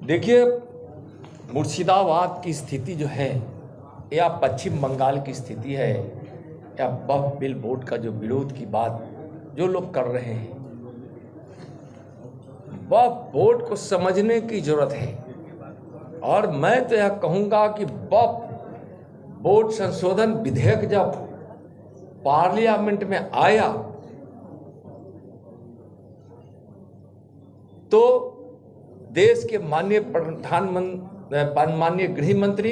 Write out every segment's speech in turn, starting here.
देखिए, मुर्शिदाबाद की स्थिति जो है या पश्चिम बंगाल की स्थिति है या वक्फ बिल बोर्ड का जो विरोध की बात जो लोग कर रहे हैं, वक्फ बोर्ड को समझने की जरूरत है। और मैं तो यह कहूँगा कि वक्फ बोर्ड संशोधन विधेयक जब पार्लियामेंट में आया तो देश के माननीय गृह मंत्री,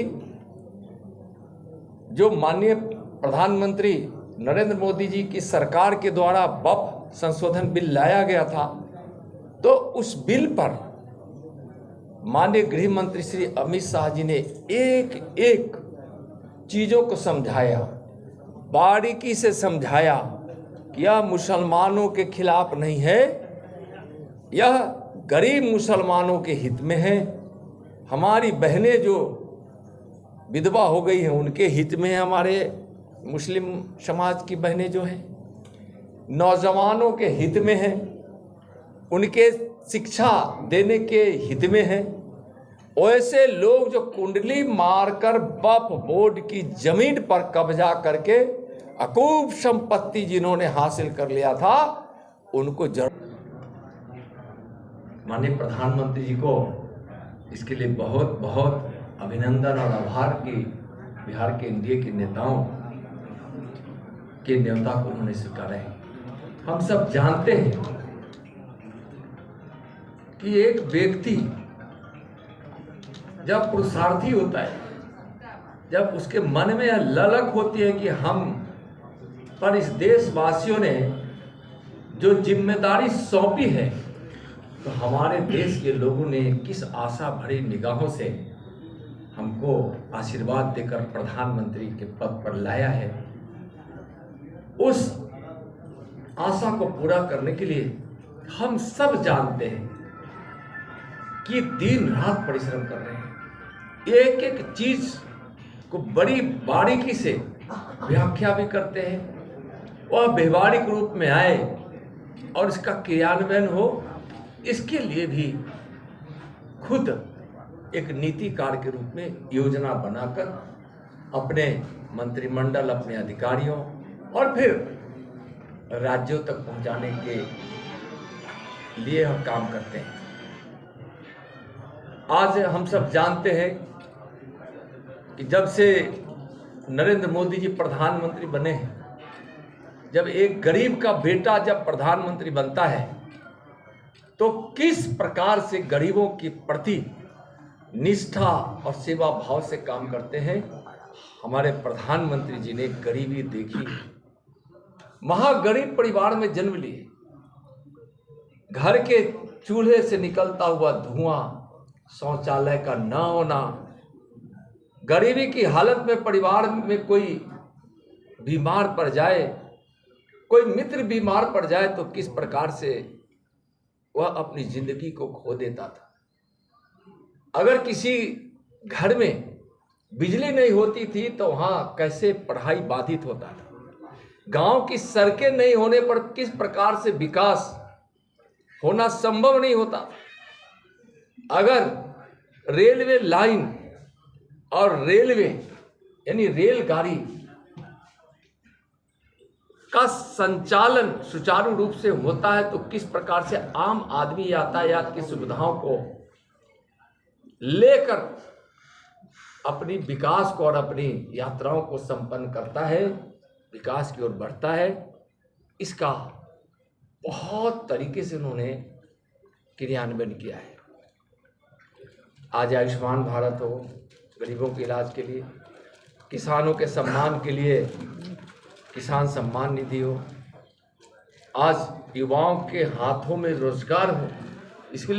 जो माननीय प्रधानमंत्री नरेंद्र मोदी जी की सरकार के द्वारा वक्फ संशोधन बिल लाया गया था, तो उस बिल पर माननीय गृह मंत्री श्री अमित शाह जी ने एक एक चीज़ों को समझाया, बारीकी से समझाया कि यह मुसलमानों के खिलाफ नहीं है, यह गरीब मुसलमानों के हित में है। हमारी बहनें जो विधवा हो गई हैं उनके हित में है, हमारे मुस्लिम समाज की बहनें जो हैं, नौजवानों के हित में है, उनके शिक्षा देने के हित में है। ऐसे लोग जो कुंडली मारकर वक्फ बोर्ड की जमीन पर कब्जा करके अकूब संपत्ति जिन्होंने हासिल कर लिया था, उनको माननीय प्रधानमंत्री जी को इसके लिए बहुत बहुत अभिनंदन और आभार की बिहार के एनडीए के नेताओं के न्योता को उन्होंने स्वीकारा है। हम सब जानते हैं कि एक व्यक्ति जब पुरुषार्थी होता है, जब उसके मन में यह ललक होती है कि हम पर इस देशवासियों ने जो जिम्मेदारी सौंपी है, तो हमारे देश के लोगों ने किस आशा भरी निगाहों से हमको आशीर्वाद देकर प्रधानमंत्री के पद पर लाया है, उस आशा को पूरा करने के लिए हम सब जानते हैं कि दिन रात परिश्रम कर रहे हैं, एक एक चीज को बड़ी बारीकी से व्याख्या भी करते हैं, वह व्यवहारिक रूप में आए और इसका क्रियान्वयन हो, इसके लिए भी खुद एक नीतिकार के रूप में योजना बनाकर अपने मंत्रिमंडल, अपने अधिकारियों और फिर राज्यों तक पहुंचाने के लिए हम काम करते हैं। आज हम सब जानते हैं कि जब से नरेंद्र मोदी जी प्रधानमंत्री बने हैं, जब एक गरीब का बेटा जब प्रधानमंत्री बनता है तो किस प्रकार से गरीबों के प्रति निष्ठा और सेवा भाव से काम करते हैं। हमारे प्रधानमंत्री जी ने गरीबी देखी, महागरीब परिवार में जन्म लिए, घर के चूल्हे से निकलता हुआ धुआं, शौचालय का न होना, गरीबी की हालत में परिवार में कोई बीमार पड़ जाए, कोई मित्र बीमार पड़ जाए तो किस प्रकार से वह अपनी जिंदगी को खो देता था। अगर किसी घर में बिजली नहीं होती थी तो वहाँ कैसे पढ़ाई बाधित होता था। गांव की सड़कें नहीं होने पर किस प्रकार से विकास होना संभव नहीं होता था। अगर रेलवे लाइन और रेलवे यानी रेलगाड़ी का संचालन सुचारू रूप से होता है तो किस प्रकार से आम आदमी यातायात की सुविधाओं को लेकर अपनी विकास को और अपनी यात्राओं को संपन्न करता है, विकास की ओर बढ़ता है। इसका बहुत तरीके से उन्होंने क्रियान्वयन किया है। आज आयुष्मान भारत हो, गरीबों के इलाज के लिए, किसानों के सम्मान के लिए किसान सम्मान निधि हो, आज युवाओं के हाथों में रोजगार हो, इसके लिए